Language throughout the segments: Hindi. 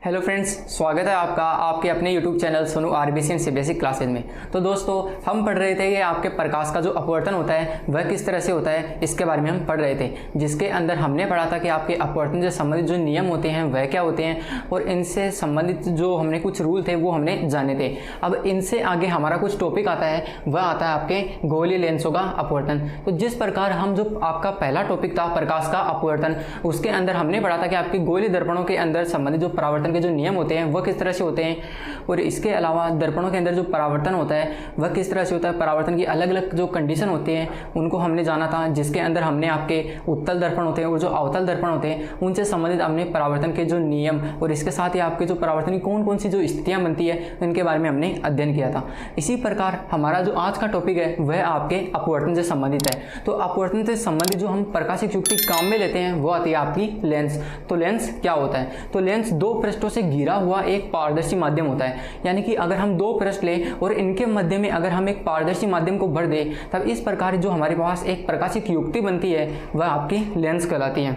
हेलो फ्रेंड्स, स्वागत है आपका आपके अपने यूट्यूब चैनल सोनू आरबीसी से बेसिक क्लासेज में। तो दोस्तों, हम पढ़ रहे थे कि आपके प्रकाश का जो अपवर्तन होता है वह किस तरह से होता है, इसके बारे में हम पढ़ रहे थे, जिसके अंदर हमने पढ़ा था कि आपके अपवर्तन से संबंधित जो नियम होते हैं वह क्या होते हैं और इनसे संबंधित जो हमने कुछ रूल थे वो हमने जाने थे। अब इनसे आगे हमारा कुछ टॉपिक आता है, वह आता है आपके गोलीय लेंसों का अपवर्तन। तो जिस प्रकार हम जो आपका पहला टॉपिक था प्रकाश का अपवर्तन, उसके अंदर हमने पढ़ा था कि आपके गोलीय दर्पणों के अंदर संबंधित जो परावर्तन के जो नियम होते हैं वह किस तरह से होते हैं, और इसके अलावा दर्पणों के अंदर जो परावर्तन होता है वह किस तरह से होता है। परावर्तन की अलग अलग जो कंडीशन होती हैं उनको हमने जाना था, जिसके अंदर हमने आपके उत्तल दर्पण होते हैं और जो अवतल दर्पण होते हैं उनसे संबंधित हमने परावर्तन के जो नियम और इसके साथ ही आपके जो परावर्तन की कौन कौन सी जो स्थितियाँ बनती है इनके बारे में हमने अध्ययन किया था। इसी प्रकार हमारा जो आज का टॉपिक है वह आपके अपवर्तन से संबंधित है। तो अपवर्तन से संबंधित जो हम प्रकाशिक युक्ति काम में लेते हैं वो आती है आपकी लेंस। तो लेंस क्या होता है? तो लेंस दो पृष्ठों से घिरा हुआ एक पारदर्शी माध्यम होता है। यानी कि अगर हम दो पृष्ठ लें और इनके मध्य में अगर हम एक पारदर्शी माध्यम को भर दें, तब इस प्रकार जो हमारे पास एक प्रकाशिक युक्ति बनती है वह आपकी लेंस कहलाती है।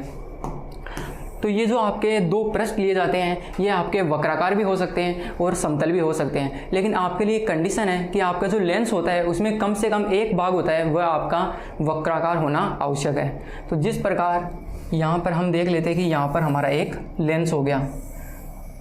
तो ये जो आपके दो पृष्ठ लिए जाते हैं ये आपके वक्राकार भी हो सकते हैं और समतल भी हो सकते हैं, लेकिन आपके लिए कंडीशन है कि आपका जो लेंस होता है उसमें कम से कम एक भाग होता है वह आपका वक्राकार होना आवश्यक है। तो जिस प्रकार यहाँ पर हम देख लेते हैं कि यहाँ पर हमारा एक लेंस हो गया।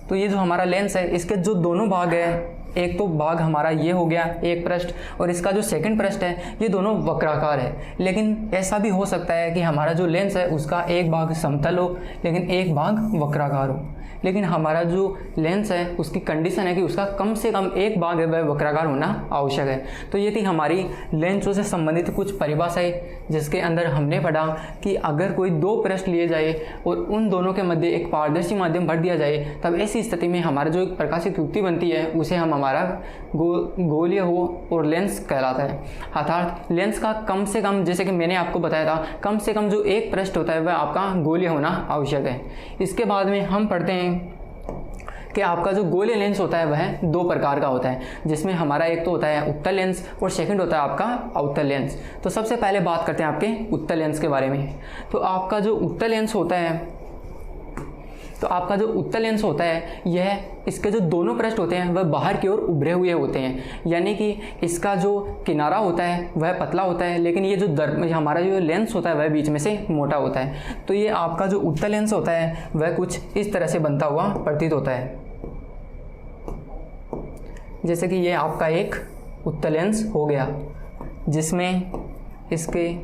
तो ये जो हमारा लेंस है इसके जो दोनों भाग है, एक तो भाग हमारा ये हो गया एक पृष्ठ, और इसका जो सेकंड पृष्ठ है ये दोनों वक्राकार है। लेकिन ऐसा भी हो सकता है कि हमारा जो लेंस है उसका एक भाग समतल हो लेकिन एक भाग वक्राकार हो। लेकिन हमारा जो लेंस है उसकी कंडीशन है कि उसका कम से कम एक भाग है वह वक्राकार होना आवश्यक है। तो ये थी हमारी लेंसों से संबंधित कुछ परिभाषाएं, जिसके अंदर हमने पढ़ा कि अगर कोई दो पृष्ठ लिए जाए और उन दोनों के मध्य एक पारदर्शी माध्यम भर दिया जाए, तब ऐसी स्थिति में हमारा जो एक प्रकाशिक युक्ति बनती है उसे हम हमारा गोलीय हो और लेंस कहलाता है। अर्थात लेंस का कम से कम, जैसे कि मैंने आपको बताया था, कम से कम जो एक पृष्ठ होता है वह आपका गोलीय होना आवश्यक है। इसके बाद में हम पढ़ते हैं कि आपका जो गोलीय लेंस होता है वह दो प्रकार का होता है, जिसमें हमारा एक तो होता है उत्तल लेंस और सेकंड होता है आपका अवतल लेंस। तो सबसे पहले बात करते हैं आपके उत्तल लेंस के बारे में। तो आपका जो उत्तल लेंस होता है यह इसके जो दोनों पृष्ठ होते हैं वह बाहर की ओर उभरे हुए होते हैं। यानी कि इसका जो किनारा होता है वह पतला होता है, लेकिन ये जो हमारा जो लेंस होता है वह बीच में से मोटा होता है। तो ये आपका जो उत्तल लेंस होता है वह कुछ इस तरह से बनता हुआ प्रतीत होता है। जैसे कि ये आपका एक उत्तल लेंस हो गया, जिसमें इसके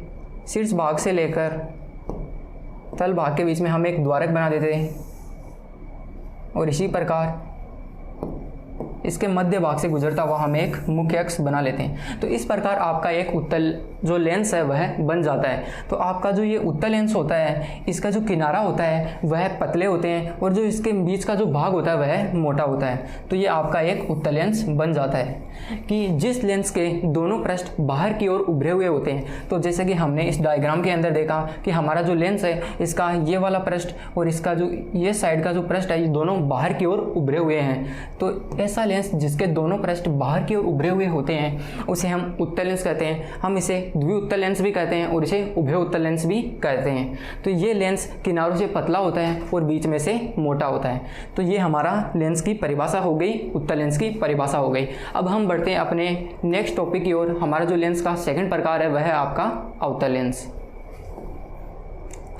शीर्ष भाग से लेकर तल भाग के बीच में हम एक द्वारक बना देते हैं, और इसी प्रकार इसके मध्य भाग से गुजरता हुआ हम एक मुख्य अक्ष बना लेते हैं। तो इस प्रकार आपका एक उत्तल जो लेंस है वह बन जाता है। तो आपका जो ये उत्तल लेंस होता है इसका जो किनारा होता है वह पतले होते हैं और जो इसके बीच का जो भाग होता है वह मोटा होता है। तो ये आपका एक उत्तल लेंस बन जाता है कि जिस लेंस के दोनों पृष्ठ बाहर की ओर उभरे हुए होते हैं। तो जैसे कि हमने इस डायग्राम के अंदर देखा कि हमारा जो लेंस है इसका ये वाला पृष्ठ और इसका जो ये साइड का जो पृष्ठ है ये दोनों बाहर की ओर उभरे हुए हैं। तो ऐसा लेंस जिसके दोनों पृष्ठ बाहर की ओर उभरे हुए होते हैं उसे हम उत्तल लेंस कहते हैं। हम इसे द्विउत्तल लेंस भी कहते हैं और इसे उभय उत्तल लेंस भी कहते हैं। तो ये लेंस किनारों से पतला होता है और बीच में से मोटा होता है। तो ये हमारा लेंस की परिभाषा हो गई, उत्तल लेंस की परिभाषा हो गई। अब हम बढ़ते हैं अपने नेक्स्ट टॉपिक की ओर। हमारा जो लेंस का सेकंड प्रकार है वह है आपका अवतल लेंस।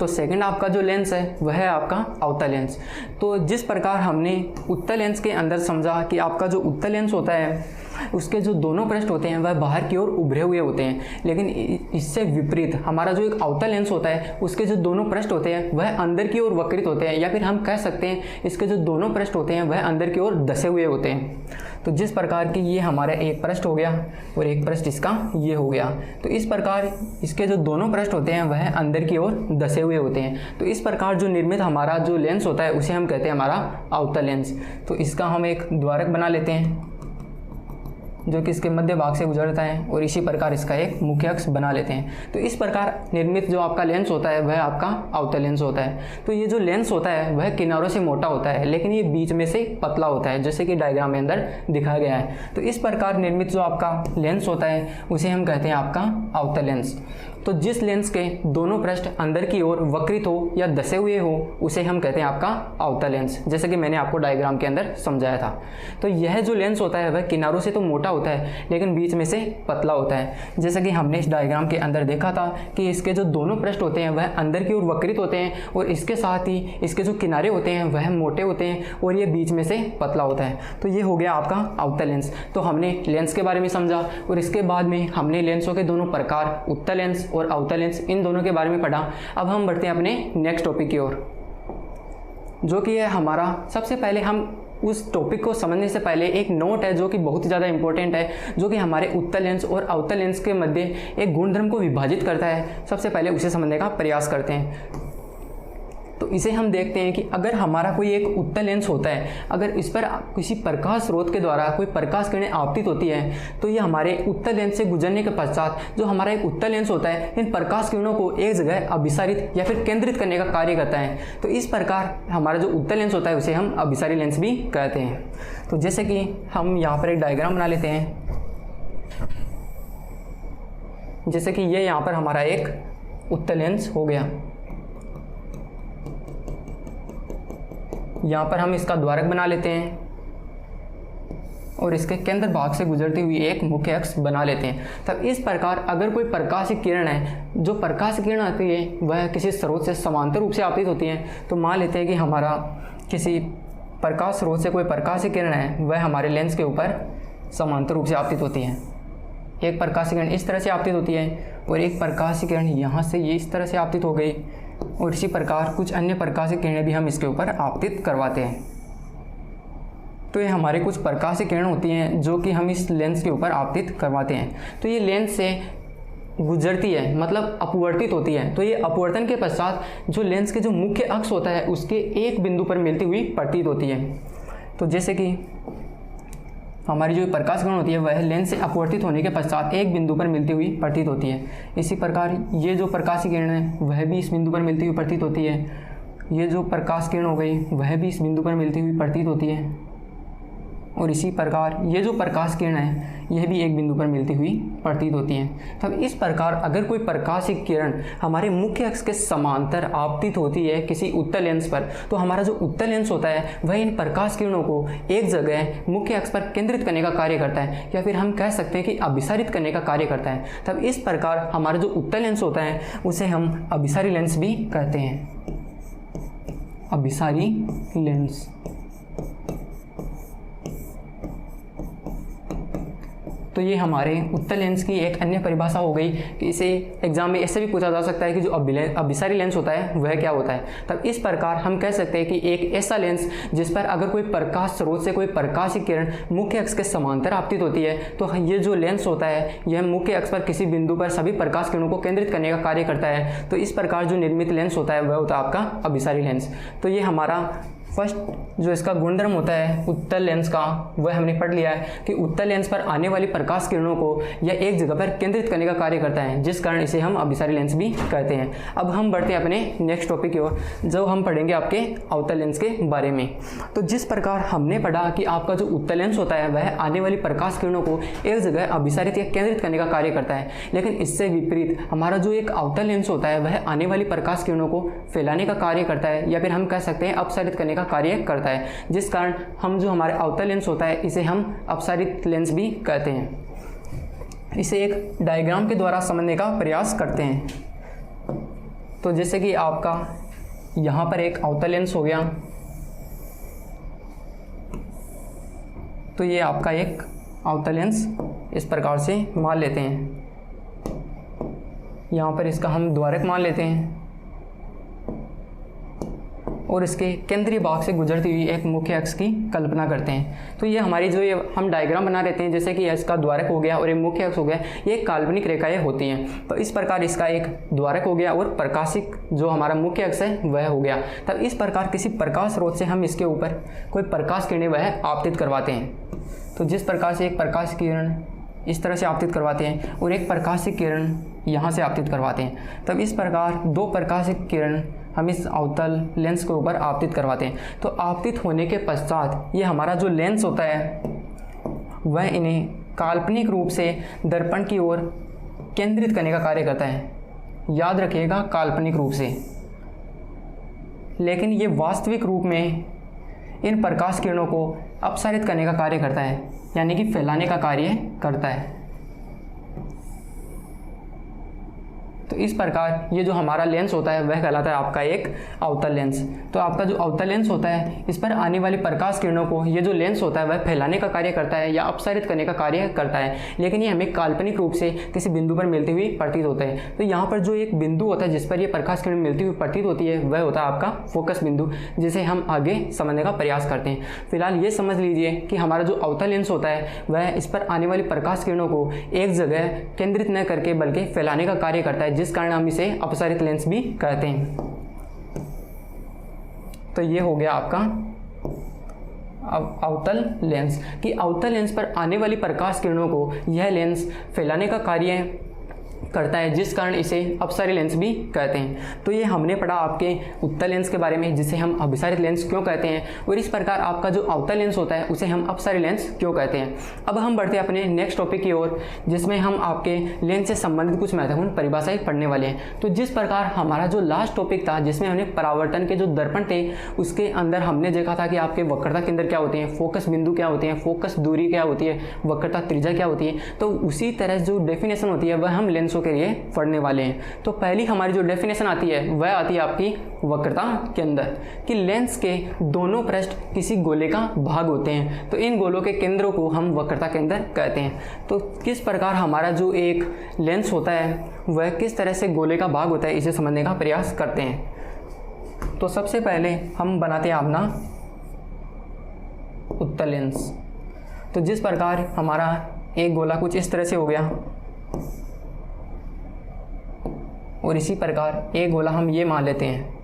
तो सेकंड आपका जो लेंस है वह है आपका अवतल लेंस। तो जिस प्रकार हमने उत्तल लेंस के अंदर समझा कि आपका जो उत्तल लेंस होता है उसके जो दोनों पृष्ठ होते हैं वह बाहर की ओर उभरे हुए होते हैं, लेकिन इससे विपरीत हमारा जो एक अवतल लेंस होता है उसके जो दोनों पृष्ठ होते हैं वह अंदर की ओर वक्रित होते हैं, या फिर हम कह सकते हैं इसके जो दोनों पृष्ठ होते हैं वह अंदर की ओर धसे हुए होते हैं। तो जिस प्रकार की ये हमारा एक पृष्ठ हो गया और एक पृष्ठ इसका ये हो गया, तो इस प्रकार इसके जो दोनों पृष्ठ होते हैं वह अंदर की ओर धसे हुए होते हैं। तो इस प्रकार जो निर्मित हमारा जो लेंस होता है उसे हम कहते हैं हमारा अवतल लेंस। तो इसका हम एक द्वारक बना लेते हैं जो कि इसके मध्य भाग से गुजरता है, और इसी प्रकार इसका एक मुख्य अक्ष बना लेते हैं। तो इस प्रकार निर्मित जो आपका लेंस होता है वह आपका अवतल लेंस होता है। तो ये जो लेंस होता है वह किनारों से मोटा होता है, लेकिन ये बीच में से पतला होता है, जैसे कि डायग्राम में अंदर दिखाया गया है। तो इस प्रकार निर्मित जो आपका लेंस होता है उसे हम कहते हैं आपका अवतल लेंस। तो जिस लेंस के दोनों पृष्ठ अंदर की ओर वक्रित हो या धसे हुए हो उसे हम कहते हैं आपका अवतल लेंस, जैसे कि मैंने आपको डायग्राम के अंदर समझाया था। तो यह जो लेंस होता है वह किनारों से तो मोटा होता है लेकिन बीच में से पतला होता है। जैसे कि हमने इस डायग्राम के अंदर देखा था कि इसके जो दोनों पृष्ठ होते हैं वह अंदर की ओर वक्रित होते हैं और इसके साथ ही इसके जो किनारे होते हैं वह मोटे होते हैं और ये बीच में से पतला होता है। तो ये हो गया आपका अवतल लेंस। तो हमने लेंस के बारे में समझा और इसके बाद में हमने लेंसों के दोनों प्रकार उत्तल लेंस और अवतल लेंस इन दोनों के बारे में पढ़ा। अब हम बढ़ते हैं अपने नेक्स्ट टॉपिक की ओर, जो कि है हमारा, सबसे पहले हम उस टॉपिक को समझने से पहले एक नोट है जो कि बहुत ज़्यादा इंपॉर्टेंट है, जो कि हमारे उत्तल लेंस और अवतल लेंस के मध्य एक गुणधर्म को विभाजित करता है। सबसे पहले उसे समझने का प्रयास करते हैं। तो इसे हम देखते हैं कि अगर हमारा कोई एक उत्तल लेंस होता है, अगर इस पर किसी प्रकाश स्रोत के द्वारा कोई प्रकाश किरणें आपतित होती है तो ये हमारे उत्तल लेंस से गुजरने के पश्चात जो हमारा एक उत्तल लेंस होता है इन प्रकाश किरणों को एक जगह अभिसारित या फिर केंद्रित करने का कार्य करता है। तो इस प्रकार हमारा जो उत्तल लेंस होता है उसे हम अभिसारी लेंस भी कहते हैं। तो जैसे कि हम यहाँ पर एक डायग्राम बना लेते हैं, जैसे कि ये यहाँ पर हमारा एक उत्तल लेंस हो गया। यहाँ पर हम इसका द्वारक बना लेते हैं और इसके केंद्र भाग से गुजरती हुई एक मुख्य अक्ष बना लेते हैं। तब इस प्रकार अगर कोई प्रकाश किरण है, जो प्रकाश किरण आती है वह किसी स्रोत से समांतर रूप से आपतित होती है। तो मान लेते हैं कि हमारा किसी प्रकाश स्रोत से कोई प्रकाश किरण है वह हमारे लेंस के ऊपर समांतर रूप से आपतित होती है। एक प्रकाश किरण इस तरह से आपतित होती है और एक प्रकाश किरण यहाँ से ये इस तरह से आपतित हो गई और इसी प्रकार कुछ अन्य प्रकाश की किरणें भी हम इसके ऊपर आपतित करवाते हैं। तो ये हमारे कुछ प्रकाश की किरण होती हैं जो कि हम इस लेंस के ऊपर आपतित करवाते हैं। तो ये लेंस से गुजरती है, मतलब अपवर्तित होती है। तो ये अपवर्तन के पश्चात जो लेंस के जो मुख्य अक्ष होता है उसके एक बिंदु पर मिलती हुई प्रतीत होती है। तो जैसे कि हमारी जो प्रकाश किरण होती है वह लेंस से अपवर्तित होने के पश्चात एक बिंदु पर मिलती हुई प्रतीत होती है। इसी प्रकार ये जो प्रकाश किरण है वह भी इस बिंदु पर मिलती हुई प्रतीत होती है। ये जो प्रकाश किरण हो गई वह भी इस बिंदु पर मिलती हुई प्रतीत होती है और इसी प्रकार ये जो प्रकाश किरण है यह भी एक बिंदु पर मिलती हुई प्रतीत होती है। तब इस प्रकार अगर कोई प्रकाश की किरण हमारे मुख्य अक्ष के समांतर आपतित होती है किसी उत्तल लेंस पर, तो हमारा जो उत्तल लेंस होता है वह इन प्रकाश किरणों को एक जगह मुख्य अक्ष पर केंद्रित करने का कार्य करता है, या फिर हम कह सकते हैं कि अभिसारित करने का कार्य करता है। तब इस प्रकार हमारा जो उत्तल लेंस होता है उसे हम अभिसारी लेंस भी कहते हैं। अभिसारी लेंस। तो ये हमारे उत्तल लेंस की एक अन्य परिभाषा हो गई कि इसे एग्जाम में ऐसे भी पूछा जा सकता है कि जो अभिसारी लेंस होता है वह क्या होता है। तब इस प्रकार हम कह सकते हैं कि एक ऐसा लेंस जिस पर अगर कोई प्रकाश स्रोत से कोई प्रकाश की किरण मुख्य अक्ष के समांतर आपतित होती है तो ये जो लेंस होता है यह मुख्य अक्ष पर किसी बिंदु पर सभी प्रकाश किरणों को केंद्रित करने का कार्य करता है। तो इस प्रकार जो निर्मित लेंस होता है वह होता है आपका अभिसारी लेंस। तो ये हमारा फर्स्ट जो इसका गुणधर्म होता है उत्तल लेंस का वह हमने पढ़ लिया है कि उत्तल लेंस पर आने वाली प्रकाश किरणों को यह एक जगह पर केंद्रित करने का कार्य करता है, जिस कारण इसे हम अभिसारी लेंस भी कहते हैं। अब हम बढ़ते हैं अपने नेक्स्ट टॉपिक की ओर, जो हम पढ़ेंगे आपके अवतल लेंस के बारे में। तो जिस प्रकार हमने पढ़ा कि आपका जो उत्तल लेंस होता है वह आने वाली प्रकाश किरणों को एक जगह अभिसारित या केंद्रित करने का कार्य करता है, लेकिन इससे विपरीत हमारा जो एक अवतल लेंस होता है वह आने वाली प्रकाश किरणों को फैलाने का कार्य करता है, या फिर हम कह सकते हैं अपसारित करने कार्य करता है, जिस कारण हम जो हमारे अवतल लेंस होता है इसे हम अपसारित लेंस भी कहते हैं। इसे एक डायग्राम के द्वारा समझने का प्रयास करते हैं। तो जैसे कि आपका यहाँ पर एक अवतल लेंस हो गया, तो ये आपका एक अवतल लेंस इस प्रकार से मान लेते हैं। यहाँ पर इसका हम द्वारक मान लेते हैं और इसके केंद्रीय भाग से गुजरती हुई एक मुख्य अक्ष की कल्पना करते हैं। तो ये हमारी जो ये हम डायग्राम बना लेते हैं, जैसे कि इसका द्वारक हो गया और एक मुख्य अक्ष हो गया, ये काल्पनिक रेखाएं होती हैं। तो इस प्रकार इसका एक द्वारक हो गया और प्रकाशिक जो हमारा मुख्य अक्ष है वह हो गया। तब इस प्रकार किसी प्रकाश स्रोत से हम इसके ऊपर कोई प्रकाश किरणें वह आपतित करवाते हैं। तो जिस प्रकार से एक प्रकाश किरण इस तरह से आपतित करवाते हैं और एक प्रकाशिक किरण यहाँ से आपतित करवाते हैं, तब इस प्रकार दो प्रकाशिक किरण हम इस अवतल लेंस के ऊपर आपतित करवाते हैं। तो आपतित होने के पश्चात ये हमारा जो लेंस होता है वह इन्हें काल्पनिक रूप से दर्पण की ओर केंद्रित करने का कार्य करता है। याद रखिएगा काल्पनिक रूप से, लेकिन ये वास्तविक रूप में इन प्रकाश किरणों को अपसारित करने का कार्य करता है, यानी कि फैलाने का कार्य करता है। तो इस प्रकार ये जो हमारा लेंस होता है वह कहलाता है आपका एक अवतल लेंस। तो आपका जो अवतल लेंस होता है इस पर आने वाली प्रकाश किरणों को ये जो लेंस होता है वह फैलाने का कार्य करता है या अपसारित करने का कार्य करता है, लेकिन ये हमें काल्पनिक रूप से किसी बिंदु पर मिलती हुई प्रतीत होता है। तो यहाँ पर जो एक बिंदु होता है जिस पर ये प्रकाश किरण मिलती हुई प्रतीत होती है वह होता है आपका फोकस बिंदु, जिसे हम आगे समझने का प्रयास करते हैं। फिलहाल ये समझ लीजिए कि हमारा जो अवतल लेंस होता है वह इस पर आने वाली प्रकाश किरणों को एक जगह केंद्रित न करके बल्कि फैलाने का कार्य करता है, जिस कारण हम इसे अपसारित लेंस भी कहते हैं। तो ये हो गया आपका अवतल लेंस कि अवतल लेंस पर आने वाली प्रकाश किरणों को यह लेंस फैलाने का कार्य करता है, जिस कारण इसे अपसारी लेंस भी कहते हैं। तो ये हमने पढ़ा आपके उत्तल लेंस के बारे में, जिसे हम अभिसारित लेंस क्यों कहते हैं, और इस प्रकार आपका जो अवतल लेंस होता है उसे हम अपसारी लेंस क्यों कहते हैं। अब हम बढ़ते हैं अपने नेक्स्ट टॉपिक की ओर, जिसमें हम आपके लेंस से संबंधित कुछ महत्वपूर्ण परिभाषाएं पढ़ने वाले हैं। तो जिस प्रकार हमारा जो लास्ट टॉपिक था जिसमें हमने परावर्तन के जो दर्पण थे उसके अंदर हमने देखा था कि आपके वक्रता केंद्र क्या होते हैं, फोकस बिंदु क्या होते हैं, फोकस दूरी क्या होती है, वक्रता त्रिज्या क्या होती है। तो उसी तरह जो डेफिनेशन होती है वह हम लेंसों के लिए पढ़ने वाले हैं। तो पहली हमारी जो डेफिनेशन आती है वह आती है आपकी वक्रता के अंदर कि लेंस के दोनों पृष्ठ किसी गोले का भाग होते हैं। तो इन गोलों के केंद्रों को हम वक्रता केंद्र कहते हैं। तो किस प्रकार हमारा जो एक लेंस होता है वह किस तरह से गोले का भाग होता है इसे समझने का प्रयास करते हैं। तो सबसे पहले हम बनाते हैं अपना उत्तल लेंस। तो जिस प्रकार हमारा एक गोला कुछ इस तरह से हो गया और इसी प्रकार एक गोला हम ये मान लेते हैं।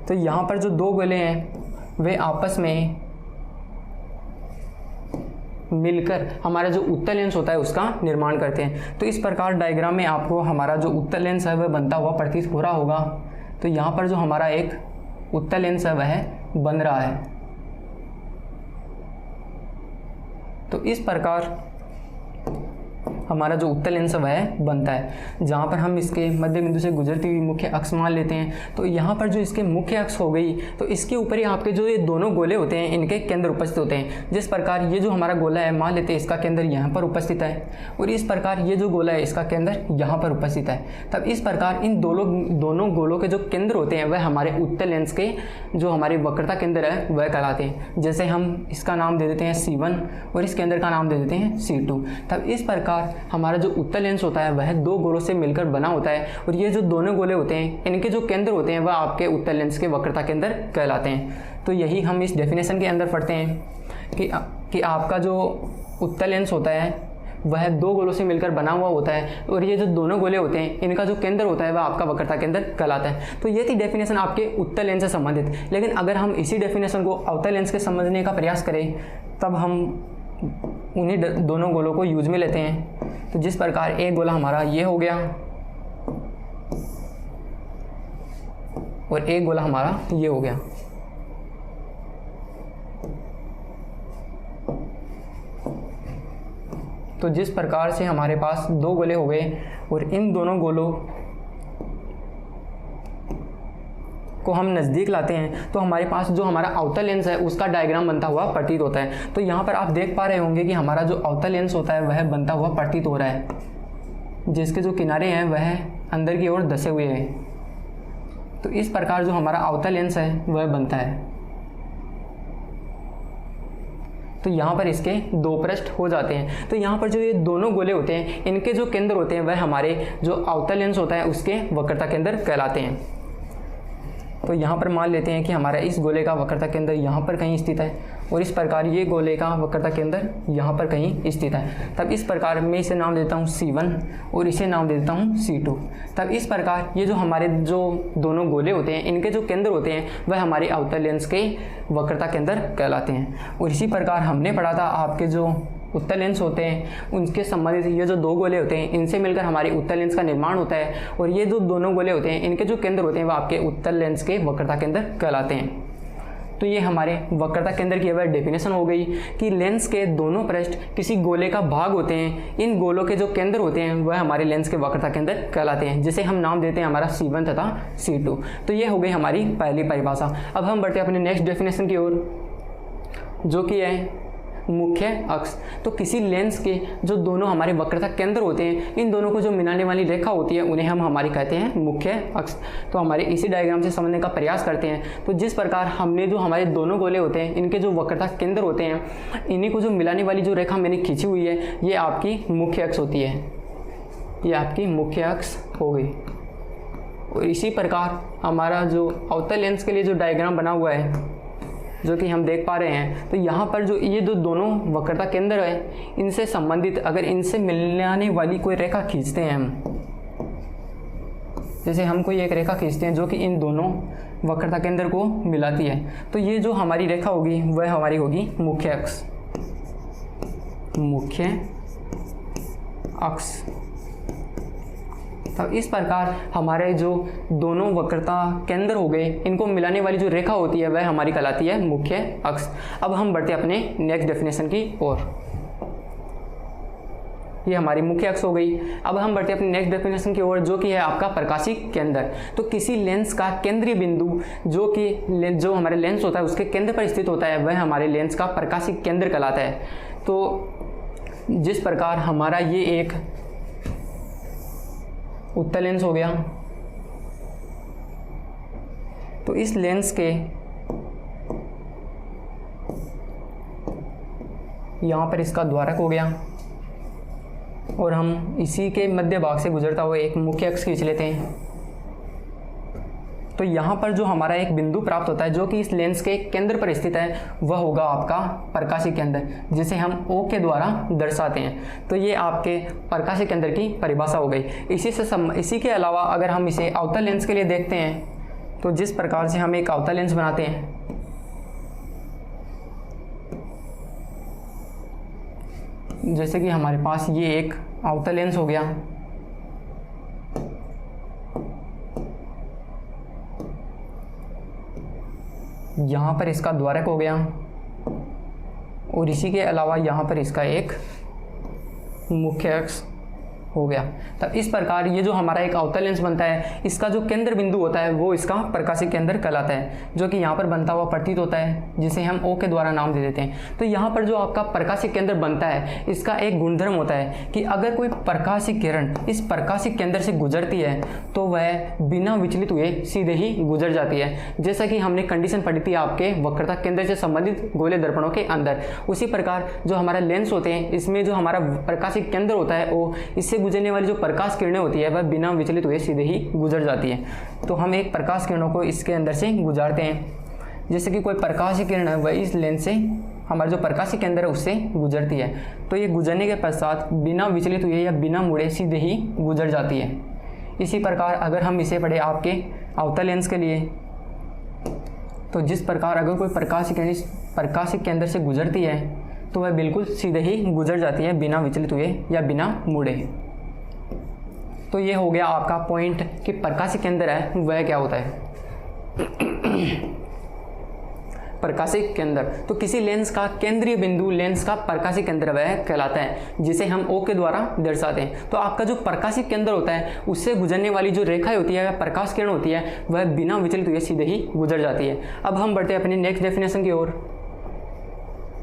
तो यहाँ पर जो दो गोले हैं वे आपस में मिलकर हमारा जो उत्तल लेंस होता है उसका निर्माण करते हैं। तो इस प्रकार डायग्राम में आपको हमारा जो उत्तल लेंस है वह बनता हुआ प्रतीत हो रहा होगा। तो यहाँ पर जो हमारा एक उत्तल लेंस है वह बन रहा है। तो इस प्रकार हमारा जो उत्तल लेंस है वह बनता है, जहाँ पर हम इसके मध्य बिंदु से गुजरती हुई मुख्य अक्ष मान लेते हैं। तो यहाँ पर जो इसके मुख्य अक्ष हो गई तो इसके ऊपर ही आपके जो ये दोनों गोले होते हैं इनके केंद्र उपस्थित होते हैं। जिस प्रकार ये जो हमारा गोला है मान लेते हैं इसका केंद्र यहाँ पर उपस्थित है और इस प्रकार ये जो गोला है इसका केंद्र यहाँ पर उपस्थित है। तब इस प्रकार इन दोनों गोलों के जो केंद्र होते हैं वह हमारे उत्तल लेंस के जो हमारे वक्रता केंद्र है वह कहलाते हैं। जैसे हम इसका नाम दे देते हैं C1 और इस केंद्र का नाम दे देते हैं C2। तब इस प्रकार हमारा जो उत्तल लेंस होता है वह दो गोलों से मिलकर बना होता है और ये जो दोनों गोले होते हैं इनके जो केंद्र होते हैं वह आपके उत्तल लेंस के वक्रता केंद्र कहलाते हैं। तो यही हम इस डेफिनेशन के अंदर पढ़ते हैं कि आपका जो उत्तल लेंस होता है वह दो गोलों से मिलकर बना हुआ होता है और ये जो दोनों गोले होते हैं इनका जो केंद्र होता है वह आपका वक्रता केंद्र कहलाता है। तो ये थी डेफिनेशन आपके उत्तल लेंस से संबंधित। लेकिन अगर हम इसी डेफिनेशन को अवतल लेंस के समझने का प्रयास करें तब हम उन्हीं दोनों गोलों को यूज में लेते हैं। तो जिस प्रकार एक गोला हमारा ये हो गया और एक गोला हमारा ये हो गया। तो जिस प्रकार से हमारे पास दो गोले हो गए और इन दोनों गोलों को हम नज़दीक लाते हैं तो हमारे पास जो हमारा अवतल लेंस है उसका डायग्राम बनता हुआ प्रतीत होता है। तो यहाँ पर आप देख पा रहे होंगे कि हमारा जो अवतल लेंस होता है वह बनता हुआ प्रतीत हो रहा है, जिसके जो किनारे हैं वह अंदर की ओर धसे हुए हैं। तो इस प्रकार जो हमारा अवतल लेंस है वह बनता है। तो यहाँ पर इसके दो पृष्ठ हो जाते हैं। तो यहाँ पर जो ये दोनों गोले होते हैं इनके जो केंद्र होते हैं वह हमारे जो अवतल लेंस होता है उसके वक्रता केंद्र कहलाते हैं। तो यहाँ पर मान लेते हैं कि हमारा इस गोले का वक्रता केंद्र यहाँ पर कहीं स्थित है और इस प्रकार ये गोले का वक्रता केंद्र यहाँ पर कहीं स्थित है। तब इस प्रकार मैं इसे नाम देता हूँ C1 और इसे नाम देता हूँ C2। तब इस प्रकार ये जो हमारे जो दोनों गोले होते हैं इनके जो केंद्र होते हैं वह हमारे अवतल लेंस के वक्रता केंद्र कहलाते हैं। और इसी प्रकार हमने पढ़ा था आपके जो उत्तल लेंस होते हैं उनके संबंधित ये जो दो गोले होते हैं इनसे मिलकर हमारे उत्तल लेंस का निर्माण होता है और ये जो दोनों गोले होते हैं इनके जो केंद्र होते हैं वह आपके उत्तल लेंस के वक्रता केंद्र कहलाते हैं। तो ये हमारे वक्रता केंद्र की वह डेफिनेशन हो गई कि लेंस के दोनों पृष्ठ किसी गोले का भाग होते हैं। इन गोलों के जो केंद्र होते हैं वह हमारे लेंस के वक्रता केंद्र कहलाते हैं, जिसे हम नाम देते हैं हमारा C1 तथा C2। तो ये हो गई हमारी पहली परिभाषा। अब हम बढ़ते हैं अपने नेक्स्ट डेफिनेशन की ओर, जो कि है मुख्य अक्ष। तो किसी लेंस के जो दोनों हमारे वक्रता केंद्र होते हैं, इन दोनों को जो मिलाने वाली रेखा होती है उन्हें हम हमारी कहते हैं मुख्य अक्ष। तो हमारे इसी डायग्राम से समझने का प्रयास करते हैं। तो जिस प्रकार हमने जो हमारे दोनों गोले होते हैं, इनके जो वक्रता केंद्र होते हैं, इन्हीं को जो मिलाने वाली जो रेखा मैंने खींची हुई है, ये आपकी मुख्य अक्ष होती है। ये आपकी मुख्य अक्ष हो गई। और इसी प्रकार हमारा जो अवतल लेंस के लिए जो डायग्राम बना हुआ है, जो कि हम देख पा रहे हैं, तो यहाँ पर जो ये जो दोनों वक्रता केंद्र है, इनसे संबंधित अगर इनसे मिलने वाली कोई रेखा खींचते हैं हम, जैसे हम कोई एक रेखा खींचते हैं जो कि इन दोनों वक्रता केंद्र को मिलाती है, तो ये जो हमारी रेखा होगी वह हमारी होगी मुख्य अक्ष। मुख्य अक्ष। तब इस प्रकार हमारे जो दोनों वक्रता केंद्र हो गए, इनको मिलाने वाली जो रेखा होती है वह हमारी कहलाती है मुख्य अक्ष। अब हम बढ़ते हैं अपने नेक्स्ट डेफिनेशन की ओर। ये हमारी मुख्य अक्ष हो गई। अब हम बढ़ते हैं अपने नेक्स्ट डेफिनेशन की ओर, जो कि है आपका प्रकाशीय केंद्र। तो किसी लेंस का केंद्रीय बिंदु जो हमारे लेंस होता है उसके केंद्र पर स्थित होता है, वह हमारे लेंस का प्रकाशीय केंद्र कहलाता है। तो जिस प्रकार हमारा ये एक उत्तल लेंस हो गया, तो इस लेंस के यहाँ पर इसका द्वारक हो गया, और हम इसी के मध्य भाग से गुजरता हुआ एक मुख्य अक्ष खींच लेते हैं। तो यहाँ पर जो हमारा एक बिंदु प्राप्त होता है जो कि इस लेंस के केंद्र पर स्थित है, वह होगा आपका प्रकाशीय केंद्र, जिसे हम O के द्वारा दर्शाते हैं। तो ये आपके प्रकाशीय केंद्र की परिभाषा हो गई। इसी के अलावा अगर हम इसे अवतल लेंस के लिए देखते हैं, तो जिस प्रकार से हम एक अवतल लेंस बनाते हैं, जैसे कि हमारे पास ये एक अवतल लेंस हो गया, यहाँ पर इसका द्वारक हो गया, और इसी के अलावा यहाँ पर इसका एक मुख्य अक्ष हो गया। तब इस प्रकार ये जो हमारा एक अवतल लेंस बनता है, इसका जो केंद्र बिंदु होता है वो इसका प्रकाशीय केंद्र कहलाता है, जो कि यहाँ पर बनता हुआ प्रतीत होता है, जिसे हम O के द्वारा नाम दे देते हैं। तो यहाँ पर जो आपका प्रकाशीय केंद्र बनता है, इसका एक गुणधर्म होता है कि अगर कोई प्रकाशीय किरण इस प्रकाशीय केंद्र से गुजरती है तो वह बिना विचलित हुए सीधे ही गुजर जाती है। जैसा कि हमने कंडीशन पढ़ी थी आपके वक्रता केंद्र से संबंधित गोले दर्पणों के अंदर, उसी प्रकार जो हमारा लेंस होते हैं, इसमें जो हमारा प्रकाशीय केंद्र होता है O, इससे गुजरने वाली जो प्रकाश किरणें होती है वह बिना विचलित हुए सीधे ही गुजर जाती है। तो हम एक प्रकाश किरणों को इसके अंदर से गुजारते हैं, जैसे कि कोई प्रकाश किरण है वह इस लेंस से हमारा जो प्रकाशीय केंद्र है उससे गुजरती है। तो ये गुजरने के पश्चात बिना विचलित हुए या बिना मुड़े सीधे ही गुजर जाती है। इसी प्रकार अगर हम इसे पढ़े आपके अवतल लेंस के लिए, तो जिस प्रकार अगर कोई प्रकाशीय किरण इस प्रकाशीय केंद्र से गुजरती है तो वह बिल्कुल सीधे ही गुजर जाती है बिना विचलित हुए या बिना मुड़े। तो ये हो गया आपका पॉइंट कि प्रकाशीय केंद्र है वह क्या होता है। प्रकाशीय केंद्र, तो किसी लेंस का केंद्रीय बिंदु लेंस का प्रकाशीय केंद्र वह कहलाता है, जिसे हम O के द्वारा दर्शाते हैं। तो आपका जो प्रकाशीय केंद्र होता है उससे गुजरने वाली जो रेखाएं होती है, प्रकाश किरण होती है, वह बिना विचलित हुए सीधे ही गुजर जाती है। अब हम बढ़ते हैं अपनी नेक्स्ट डेफिनेशन की ओर,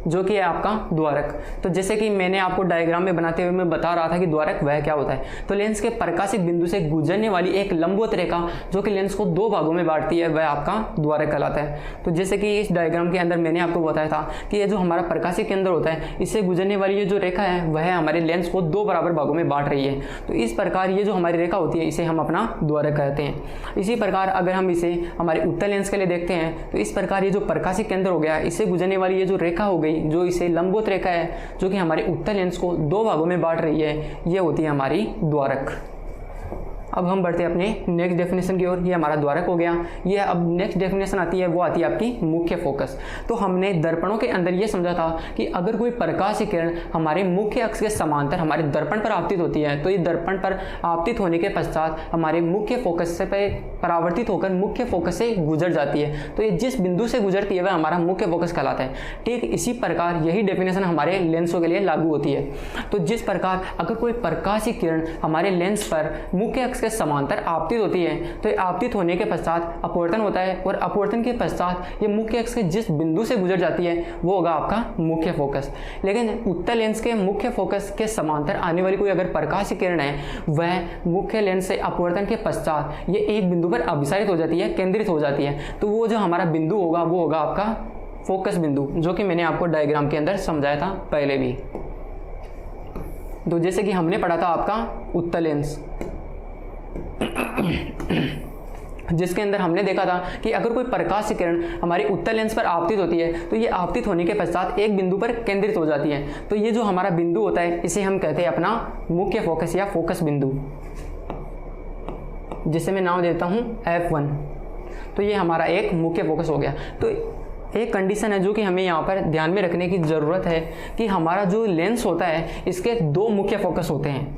जो कि है आपका द्वारक। तो जैसे कि मैंने आपको डायग्राम में बनाते हुए मैं बता रहा था कि द्वारक वह क्या होता है। तो लेंस के प्रकाशित बिंदु से गुजरने वाली एक लंबवत रेखा जो कि लेंस को दो भागों में बांटती है, वह आपका द्वारक कहलाता है। तो जैसे कि इस डायग्राम के अंदर मैंने आपको बताया था कि ये जो हमारा प्रकाशित केंद्र होता है, इससे गुजरने वाली ये जो रेखा है वह हमारे लेंस को दो बराबर भागों में बांट रही है। तो इस प्रकार ये जो हमारी रेखा होती है इसे हम अपना द्वारक कहते हैं। इसी प्रकार अगर हम इसे हमारे उत्तल लेंस के लिए देखते हैं तो इस प्रकार ये जो प्रकाशित केंद्र हो गया, इससे गुजरने वाली ये जो रेखा हो गई, जो इसे लंबवत रेखा है जो कि हमारे उत्तल लेंस को दो भागों में बांट रही है, ये होती है हमारी द्वारक। अब हम बढ़ते हैं अपने नेक्स्ट डेफिनेशन की ओर। ये हमारा द्वारक हो गया। ये अब नेक्स्ट डेफिनेशन आती है, वो आती है आपकी मुख्य फोकस। तो हमने दर्पणों के अंदर ये समझा था कि अगर कोई प्रकाश की किरण हमारे मुख्य अक्ष के समांतर हमारे दर्पण पर आपतित होती है तो ये दर्पण पर आपतित होने के पश्चात हमारे मुख्य फोकस से परावर्तित होकर मुख्य फोकस से गुजर जाती है। तो ये जिस बिंदु से गुजरती है वह हमारा मुख्य फोकस कहलाता है। ठीक इसी प्रकार यही डेफिनेशन हमारे लेंसों के लिए लागू होती है। तो जिस प्रकार अगर कोई प्रकाश की किरण हमारे लेंस पर मुख्य अक्ष के समांतर आपतित होती है तो ये आपतित होने के पश्चात अपवर्तन होता है और अपवर्तन के पश्चात ये मुख्य अक्ष के जिस बिंदु से गुजर जाती है वो होगा आपका मुख्य फोकस। लेकिन उत्तल लेंस के मुख्य फोकस के समांतर आने वाली कोई अगर प्रकाश की किरण है वह मुख्य लेंस से अपवर्तन के पश्चात ये एक बिंदु पर अभिसारित हो जाती है, केंद्रित हो जाती है। तो वो जो हमारा बिंदु होगा वो होगा आपका फोकस बिंदु, जो कि मैंने आपको डायग्राम के अंदर समझाया था पहले भी। तो जैसे कि हमने पढ़ा था आपका उत्तल लेंस, जिसके अंदर हमने देखा था कि अगर कोई प्रकाश की किरण हमारी उत्तल लेंस पर आपतित होती है तो ये आपतित होने के पश्चात एक बिंदु पर केंद्रित हो जाती है। तो ये जो हमारा बिंदु होता है इसे हम कहते हैं अपना मुख्य फोकस या फोकस बिंदु, जिसे मैं नाम देता हूँ F1। तो ये हमारा एक मुख्य फोकस हो गया। तो एक कंडीशन है जो कि हमें यहाँ पर ध्यान में रखने की ज़रूरत है कि हमारा जो लेंस होता है इसके दो मुख्य फोकस होते हैं।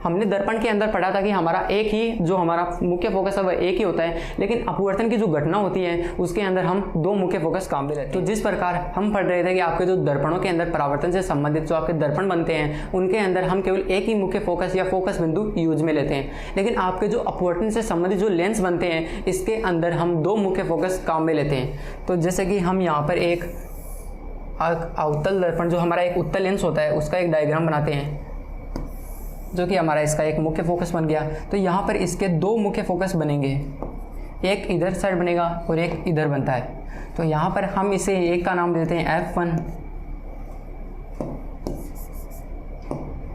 हमने दर्पण के अंदर पढ़ा था कि हमारा एक ही जो हमारा मुख्य फोकस है वह एक ही होता है, लेकिन अपवर्तन की जो घटना होती है उसके अंदर हम दो मुख्य फोकस काम में लेते हैं। तो जिस प्रकार हम पढ़ रहे थे कि आपके जो दर्पणों के अंदर परावर्तन से संबंधित जो आपके दर्पण बनते हैं उनके अंदर हम केवल एक ही मुख्य फोकस या फोकस बिंदु यूज में लेते हैं, लेकिन आपके जो अपवर्तन से संबंधित जो लेंस बनते हैं इसके अंदर हम दो मुख्य फोकस काम में लेते हैं। तो जैसे कि हम यहाँ पर एक अवतल दर्पण जो हमारा एक उत्तल लेंस होता है उसका एक डायग्राम बनाते हैं, जो कि हमारा इसका एक मुख्य फोकस बन गया। तो यहाँ पर इसके दो मुख्य फोकस बनेंगे, एक इधर साइड बनेगा और एक इधर बनता है। तो यहाँ पर हम इसे एक का नाम देते हैं F1,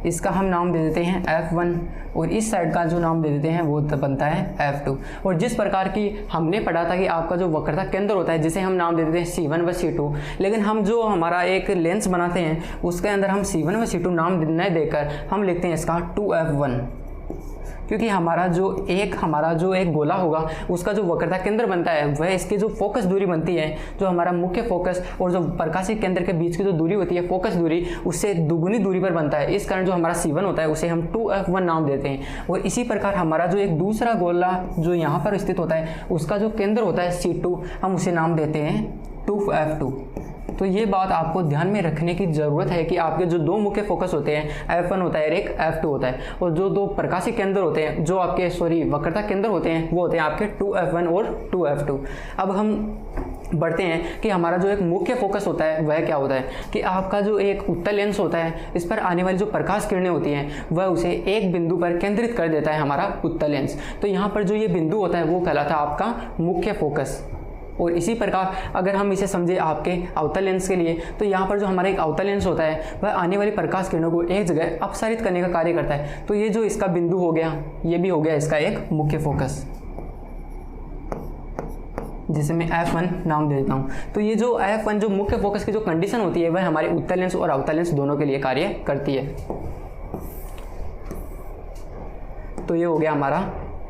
इसका हम नाम दे देते हैं F1 और इस साइड का जो नाम दे देते हैं वो बनता है F2। और जिस प्रकार की हमने पढ़ा था कि आपका जो वक्रता केंद्र होता है जिसे हम नाम दे देते हैं C1 व C2, लेकिन हम जो हमारा एक लेंस बनाते हैं उसके अंदर हम C1 व C2 नाम न देकर हम लिखते हैं इसका 2F1, क्योंकि हमारा जो एक गोला होगा उसका जो वक्रता केंद्र बनता है वह इसकी जो फोकस दूरी बनती है, जो हमारा मुख्य फोकस और जो प्रकाशीय केंद्र के बीच की जो दूरी होती है फोकस दूरी, उससे दुगुनी दूरी पर बनता है। इस कारण जो हमारा C1 होता है उसे हम 2F1 नाम देते हैं। और इसी प्रकार हमारा जो एक दूसरा गोला जो यहाँ पर स्थित होता है उसका जो केंद्र होता है C2, हम उसे नाम देते हैं 2F2। तो ये बात आपको ध्यान में रखने की ज़रूरत है कि आपके जो दो मुख्य फोकस होते हैं F1 होता है और एक F2 होता है, और जो दो प्रकाशीय केंद्र होते हैं जो आपके वक्रता केंद्र होते हैं वो होते हैं आपके 2F1 और 2F2। अब हम बढ़ते हैं कि हमारा जो एक मुख्य फोकस होता है वह क्या होता है कि आपका जो एक उत्तल लेंस होता है इस पर आने वाली जो प्रकाश किरणें होती हैं वह उसे एक बिंदु पर केंद्रित कर देता है हमारा उत्तल लेंस। तो यहाँ पर जो ये बिंदु होता है वो कहलाता है आपका मुख्य फोकस। और इसी प्रकार अगर हम इसे समझे आपके अवतल लेंस के लिए, तो यहाँ पर जो हमारा एक अवतल लेंस होता है वह आने वाली प्रकाश किरणों को एक जगह अपसारित करने का कार्य करता है। तो ये जो इसका बिंदु हो गया ये भी हो गया इसका एक मुख्य फोकस, जिसे मैं F1 नाम दे देता हूँ। तो ये जो F1 जो मुख्य फोकस की जो कंडीशन होती है वह हमारे उत्तल लेंस और अवतल लेंस दोनों के लिए कार्य करती है। तो ये हो गया हमारा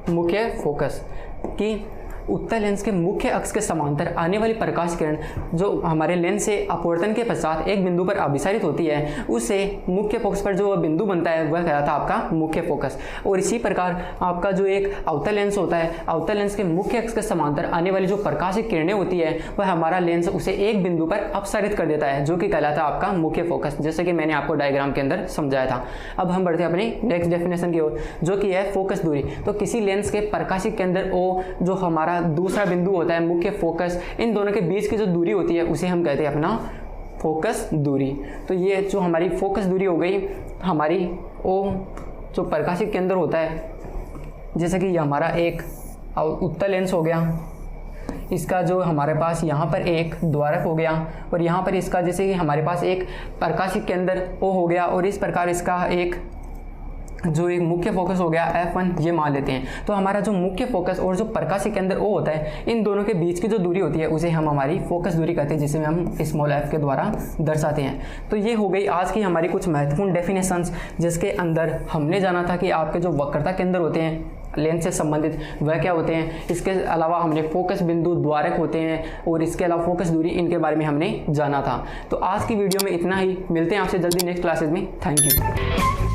मुख्य फोकस कि उत्तल लेंस के मुख्य अक्ष के समांतर आने वाली प्रकाश किरण जो हमारे लेंस से अपवर्तन के पश्चात एक बिंदु पर अभिसारित होती है उससे मुख्य फोकस पर जो बिंदु बनता है वह कहलाता है आपका मुख्य फोकस। और इसी प्रकार आपका जो एक अवतल लेंस होता है, अवतल लेंस के मुख्य अक्ष के समांतर आने वाली जो प्रकाशिक किरणें होती है वह हमारा लेंस उसे एक बिंदु पर अपसारित कर देता है, जो कि कहलाता है आपका मुख्य फोकस, जैसे कि मैंने आपको डायग्राम के अंदर समझाया था। अब हम बढ़ते हैं अपनी नेक्स्ट डेफिनेशन की ओर, जो कि है फोकस दूरी। तो किसी लेंस के प्रकाशिक केंद्र ओ जो हमारा दूसरा बिंदु होता है मुख्य फोकस, इन दोनों के बीच की जो दूरी होती है उसे हम कहते हैं अपना फोकस दूरी। तो ये जो हमारी फोकस दूरी हो गई हमारी ओ जो प्रकाशिक केंद्र होता है, जैसे कि ये हमारा एक उत्तल लेंस हो गया, इसका जो हमारे पास यहाँ पर एक द्वारक हो गया और यहाँ पर इसका जैसे कि हमारे पास एक प्रकाशिक केंद्र ओ हो गया और इस प्रकार इसका एक जो एक मुख्य फोकस हो गया F1 ये मान लेते हैं। तो हमारा जो मुख्य फोकस और जो प्रकाशीय केंद्र O होता है, इन दोनों के बीच की जो दूरी होती है उसे हम हमारी फोकस दूरी कहते हैं, जिसे हम स्मॉल f के द्वारा दर्शाते हैं। तो ये हो गई आज की हमारी कुछ महत्वपूर्ण डेफिनेशंस, जिसके अंदर हमने जाना था कि आपके जो वक्रता केंद्र होते हैं लेंस से संबंधित वह क्या होते हैं। इसके अलावा हमने फोकस बिंदु, द्वारक होते हैं, और इसके अलावा फोकस दूरी, इनके बारे में हमने जाना था। तो आज की वीडियो में इतना ही। मिलते हैं आपसे जल्दी नेक्स्ट क्लासेस में। Thank you.